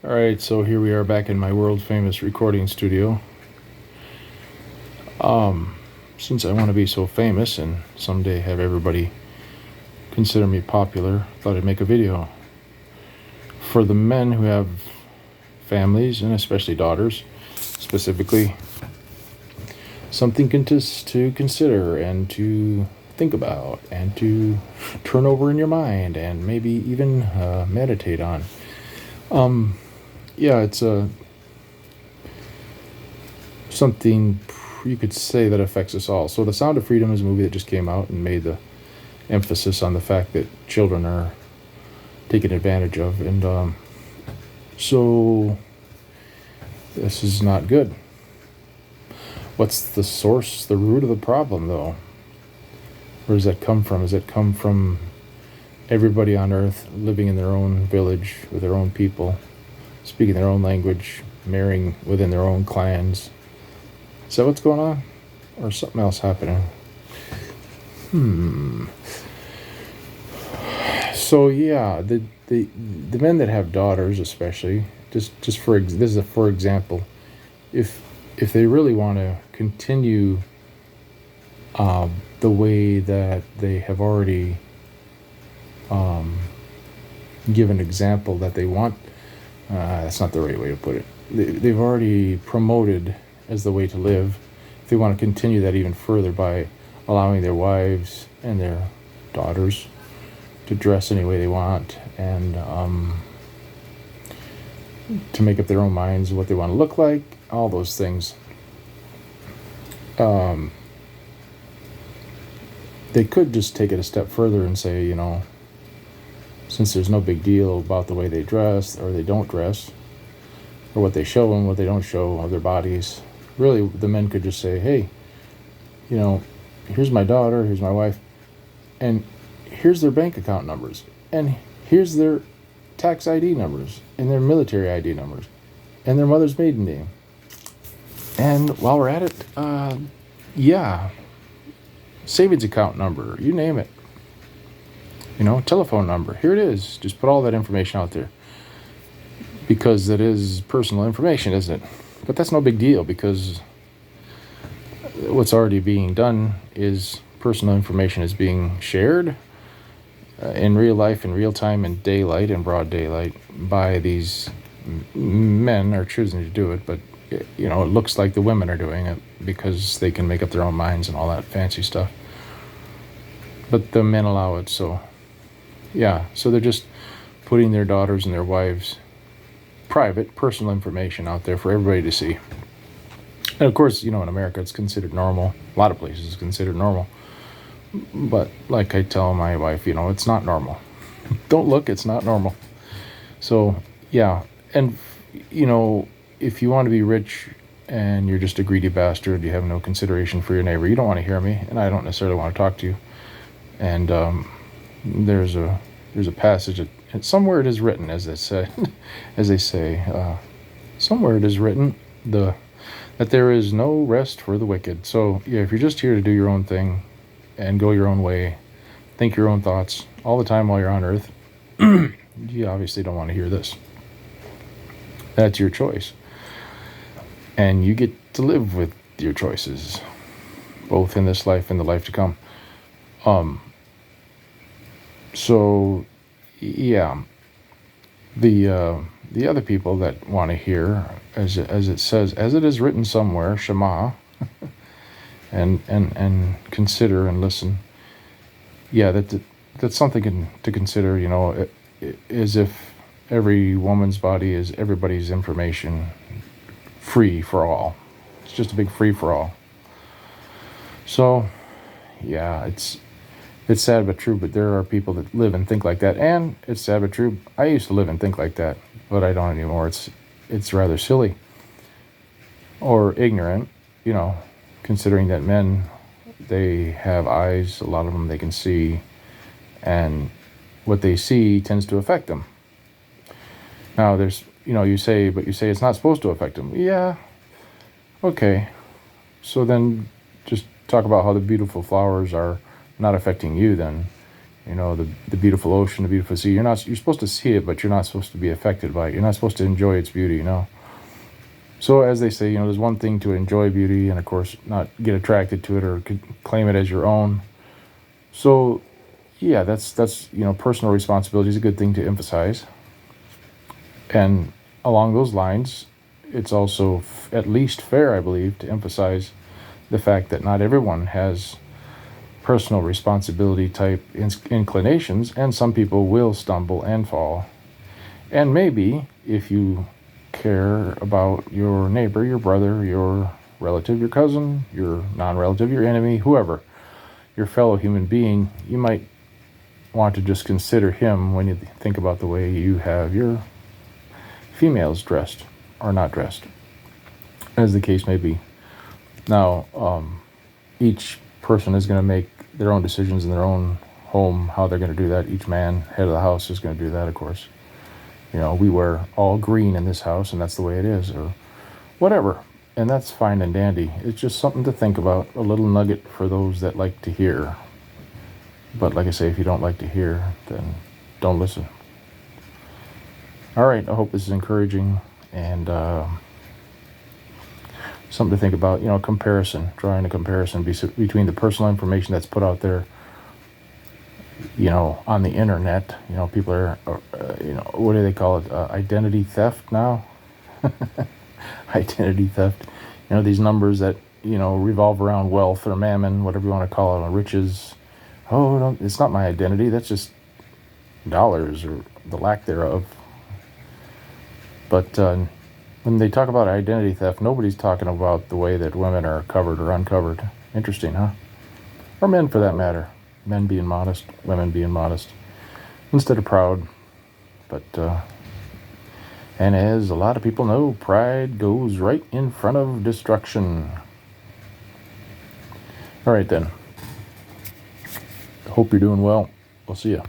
All right, so here we are back in my world famous recording studio. Since I want to be so famous and someday have everybody consider me popular, I thought I'd make a video for the men who have families and especially daughters, specifically something to consider and to think about and to turn over in your mind and maybe even meditate on. Yeah, it's something you could say that affects us all. So, The Sound of Freedom is a movie that just came out and made the emphasis on the fact that children are taken advantage of, and so this is not good. What's the source, the root of the problem, though? Where does that come from? Does it come from everybody on Earth living in their own village with their own people, speaking their own language, marrying within their own clans? Is that what's going on? Or is something else happening? So yeah, the men that have daughters, especially, just for this is a for example, if they really want to continue the way that they have already given example that they want, that's not the right way to put it. They've already promoted as the way to live. If they want to continue that even further by allowing their wives and their daughters to dress any way they want and to make up their own minds what they want to look like, all those things. They could just take it a step further and say, since there's no big deal about the way they dress or they don't dress, or what they show and what they don't show of their bodies, really the men could just say, hey, here's my daughter, here's my wife, and here's their bank account numbers, and here's their tax ID numbers, and their military ID numbers, and their mother's maiden name. And while we're at it, savings account number, you name it, telephone number, here it is. Just put all that information out there, because it is personal information, isn't it? But that's no big deal, because what's already being done is personal information is being shared in real life, in real time, in daylight, in broad daylight, by these men are choosing to do it. But it looks like the women are doing it because they can make up their own minds and all that fancy stuff. But the men allow it. So they're just putting their daughters and their wives' private, personal information out there for everybody to see. And of course, in America, it's considered normal. A lot of places it's considered normal. But like I tell my wife, it's not normal. Don't look, it's not normal. So, yeah. And, if you want to be rich and you're just a greedy bastard, you have no consideration for your neighbor, you don't want to hear me, and I don't necessarily want to talk to you. And there's a passage, somewhere it is written, as they say, somewhere it is written, that there is no rest for the wicked. So, yeah, if you're just here to do your own thing and go your own way, think your own thoughts all the time while you're on Earth, you obviously don't want to hear this. That's your choice. And you get to live with your choices, both in this life and the life to come. So, yeah, the other people that want to hear, as it says, as it is written somewhere, Shema, and consider and listen. Yeah, that's something to consider. As if every woman's body is everybody's information, free for all. It's just a big free for all. So, yeah, it's sad but true. But there are people that live and think like that, and it's sad but true. I used to live and think like that, but I don't anymore. It's rather silly or ignorant, considering that men, they have eyes, a lot of them they can see, and what they see tends to affect them. Now there's, you say it's not supposed to affect them. Yeah, okay. So then just talk about how the beautiful flowers are not affecting you then. the beautiful ocean, the beautiful sea. You're supposed to see it, but you're not supposed to be affected by it. You're not supposed to enjoy its beauty, So as they say, there's one thing to enjoy beauty and, of course, not get attracted to it or claim it as your own. So, yeah, that's personal responsibility is a good thing to emphasize. And along those lines, it's also at least fair, I believe, to emphasize the fact that not everyone has personal responsibility type inclinations, and some people will stumble and fall. And maybe if you care about your neighbor, your brother, your relative, your cousin, your non-relative, your enemy, whoever, your fellow human being, you might want to just consider him when you think about the way you have your females dressed or not dressed, as the case may be. Now, each person is going to make their own decisions in their own home, how they're going to do that. Each man, head of the house, is going to do that, of course. We wear all green in this house, and that's the way it is, or whatever. And that's fine and dandy. It's just something to think about, a little nugget for those that like to hear. But like I say, if you don't like to hear, then don't listen. All right, I hope this is encouraging and something to think about. Comparison, drawing a comparison between the personal information that's put out there, on the internet. People are, what do they call it? Identity theft now? Identity theft. These numbers that, revolve around wealth or mammon, whatever you want to call it, riches. Oh, no, it's not my identity. That's just dollars or the lack thereof. But when they talk about identity theft, nobody's talking about the way that women are covered or uncovered. Interesting, huh? Or men, for that matter. Men being modest, women being modest, instead of proud. But, and as a lot of people know, pride goes right in front of destruction. All right, then. Hope you're doing well. We'll see you.